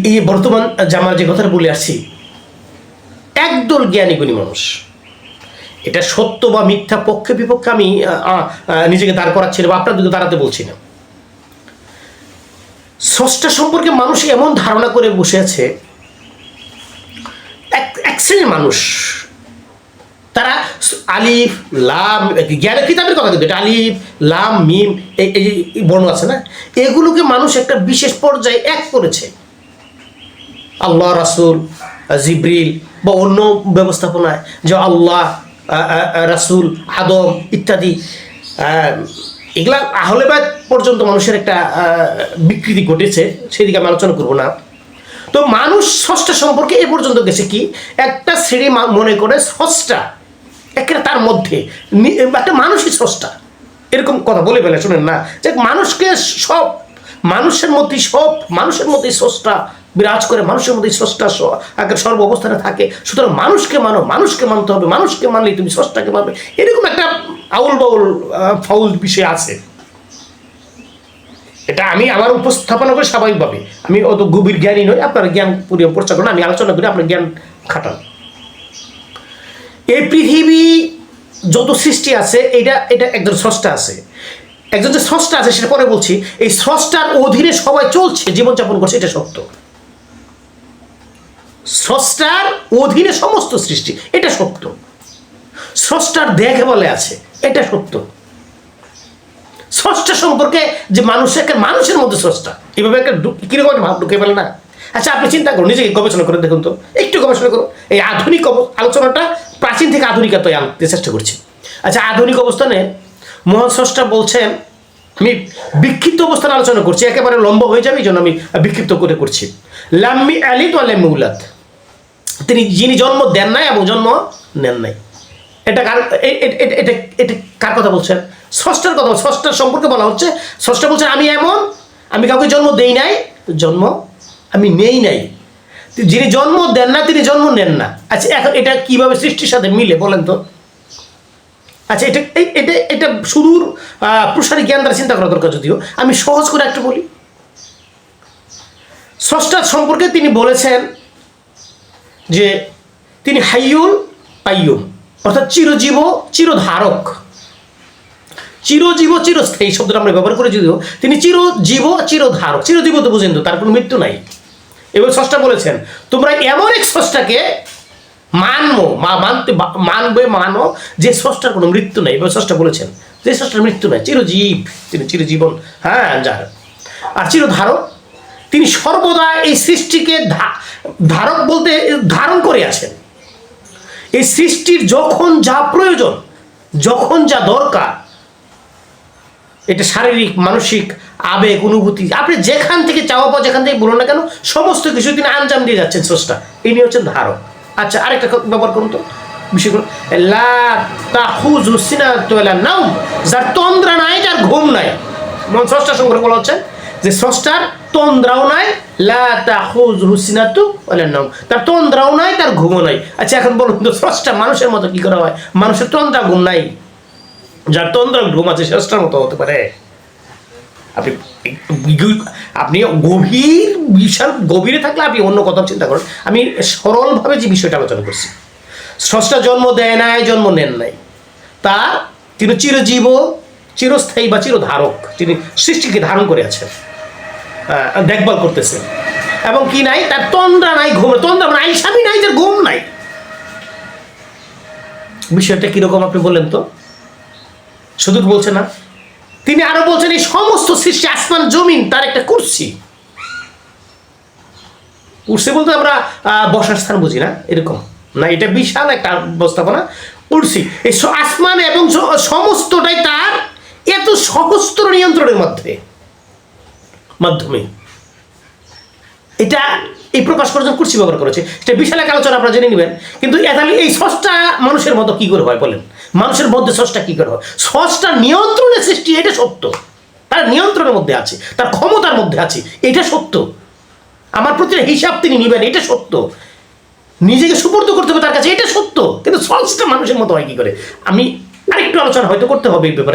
এই বর্তমান জামার যে কথাটা বলে আসছি, একদল জ্ঞানী গুণী মানুষ, এটা সত্য বা মিথ্যা পক্ষে বিপক্ষে আমি নিজেকে দাঁড় করাচ্ছি না বা আপনাদেরকে দাঁড়াতে বলছি না। স্রষ্টা সম্পর্কে মানুষ এমন ধারণা করে বসে আছে, এক শ্রেণীর মানুষ, তারা আলিফ লাম, জ্ঞানের কিতাবের কথা কিন্তু এটা আলিফ লাম মিম এই বর্ণ আছে না, এগুলোকে মানুষ একটা বিশেষ পর্যায়ে এক করেছে। আল্লাহ রাসূল জিবরিল বা অন্য ব্যবস্থাপনায় যে আল্লাহ রাসূল আদম ইত্যাদি, এগুলা আহলে বায়ত পর্যন্ত মানুষের একটা বিকৃতি ঘটেছে, সেদিকে আমি আলোচনা করবো না। তো মানুষ স্রষ্টা সম্পর্কে এ পর্যন্ত গেছে কি, একটা শ্রেণী মনে করে স্রষ্টা একেবারে তার মধ্যে একটা মানুষই স্রষ্টা, এরকম কথা বলে ফেলে। শুনেন না, যে মানুষকে সব মানুষের মধ্যেই স্রষ্টা বিরাজ করে, মানুষের মধ্যেই স্রষ্টা সর্ব অবস্থানে থাকে। সুতরাং মানুষকে মানো, মানুষকে মানতে হবে, মানুষকে মানলেই তুমি স্রষ্টাকে মানবে, এরকম একটা আউল বাউল ফাউল বিষয় আছে। এটা আমি আমার উপস্থাপনা করি স্বাভাবিকভাবে, আমি অত গভীর জ্ঞানী নই, আপনার জ্ঞান পরিচর্চা করেন, আমি আলোচনা করি, আপনার জ্ঞান খাটান। এই পৃথিবী যত সৃষ্টি আছে, এটা একজন স্রষ্টা আছে, একজন যে স্রষ্টা আছে সেটা পরে বলছি। এই স্রষ্টার অধীনে সবাই চলছে, জীবনযাপন করছে, এটা সত্য। স্রষ্টার অধীনে সমস্ত সৃষ্টি, এটা সত্য। স্রষ্টার দেখে বলে আছে, এটা সত্য। স্রষ্টা সম্পর্কে যে মানুষের মধ্যে স্রষ্টা, এভাবে একটা কিরকম ভাব ঢুকে ফেলে না। আচ্ছা, আপনি চিন্তা করুন, নিজেকে গবেষণা করে দেখুন তো, একটু গবেষণা করুন। এই আধুনিক আলোচনাটা প্রাচীন থেকে আধুনিকতায় আনতে চেষ্টা করছি। আচ্ছা, আধুনিক অবস্থানে মহান স্রষ্টা বলছেন, আমি বিক্ষিপ্ত অবস্থানে আলোচনা করছি, একেবারে লম্বা হয়ে যাবে, এই জন্য আমি বিক্ষিপ্ত করে করছি। লাম্মি আলিদ ওয়া লাম্মি উলাদ, যিনি জন্ম দেন নাই এবং জন্ম নেন নাই। এটা কার কথা বলছেন? স্রষ্টার কথা। স্রষ্টার সম্পর্কে বলা হচ্ছে, স্রষ্টা বলছেন আমি কাউকে জন্ম দেই নাই, জন্ম আমি নেই নাই। যিনি জন্ম দেন না তিনি জন্ম নেন না। আচ্ছা, এখন এটা কিভাবে সৃষ্টির সাথে মিলে বলেন তো? আচ্ছা, এটা সুদূর প্রসারী জ্ঞান দ্বারা চিন্তা করা দরকার। যদিও আমি সহজ করে একটু বলি, স্রষ্টার সম্পর্কে তিনি বলেছেন যে তিনি হাইয়ুল কাইয়ুম, অর্থাৎ চিরজীব চিরধারক। চিরজীব চিরস্থায়ী শব্দটা আমরা ব্যবহার করে, যদিও তিনি চিরজীব চিরধারক। চিরজীব তো বুঝেন তো, তার কোনো মৃত্যু নাই। এবার স্রষ্টা বলেছেন, তোমরা এমন এক স্রষ্টাকে মানো যে স্রষ্টার কোনো মৃত্যু নাই। এবার স্রষ্টা বলেছেন যে স্রষ্টার মৃত্যু নাই, চিরজীব, তিনি চিরজীবন, যার আর চিরধারক। তিনি সর্বদা এই সৃষ্টিকে ধারক বলতে ধারণ করে আছেন। এই সৃষ্টির যখন যা প্রয়োজন, যখন যা দরকার, এটা শারীরিক মানসিক আবেগ অনুভূতি, আপনি যেখান থেকে চাওয়া পাওয়া যেখান থেকে বলুন না কেন, সমস্ত কিছু তিনি আঞ্জাম দিয়ে যাচ্ছেন স্রষ্টা। ইনি হচ্ছেন ধারক। আচ্ছা, আরেকটা ব্যবহার করুন তো বিষয়গুলো, যার তন্দ্রা নাই, যার ঘুম নাই। স্রষ্টার সম্পর্কে বলা হচ্ছে যে স্রষ্টার তন্দ্রাও নাই, তার তন্দ্রাও নাই, তার ঘুমও নাই। আচ্ছা, এখন বলুন তো, স্রষ্টা মানুষের মতো কি করা হয়? মানুষের তন্দ্রা ঘুম নাই, যার তন্দ্রা ঘুম আছে স্রষ্টার মতো হতে পারে? আপনি বিশাল গভীরে থাকলে আপনি অন্য কথা চিন্তা করেন। আমি সরলভাবে যে বিষয়টা আলোচনা করছি, স্রষ্টা জন্ম দেয় নাই, জন্ম নেন নাই, তিনি চিরজীব চিরস্থায়ী বা চিরধারক। তিনি সৃষ্টিকে ধারণ করে আছেন, দেখভাল করতেছেন, এবং কি নাই, তার তন্দ্রা নাই, ঘুম, তন্দ্রা নাই, স্বামী নাই, তার ঘুম নাই। বিষয়টা কিরকম আপনি বললেন তো? শুধু বলছে না, তিনি আরো বলছেন এই সমস্ত সৃষ্টি, আসমান জমিন তার একটা কুরসি। কুরসি বলতে আমরা বসার স্থান বুঝি না, এরকম না, এটা বিশাল একটা ব্যবস্থাপনা। কুরসি, এই আসমান এবং সমস্তটাই তার এত সহস্র নিয়ন্ত্রণের মাধ্যমে এটা এই প্রকাশ করার জন্য কুরসি ব্যবহার করেছে। এটা বিশাল এক আলোচনা, আপনারা জেনে নেবেন। কিন্তু এই স্রষ্টা মানুষের মতো কি করে হয় বলেন? মানুষের মধ্যে স্রষ্টা কি করে হয়? স্রষ্টা নিয়ন্ত্রণের সৃষ্টি, এটা সত্য। তার নিয়ন্ত্রণের মধ্যে আছে, তার ক্ষমতার মধ্যে আছে, এটা সত্য। আমার প্রতি হিসাব তিনি নিবেন, এটা সত্য। নিজেকে সুপর্দ করতে হবে তার কাছে, এটা সত্য। কিন্তু স্রষ্টা মানুষের মতো হয় কি করে? আমি আরেকটু আলোচনা হয়তো করতে হবে এই ব্যাপারে।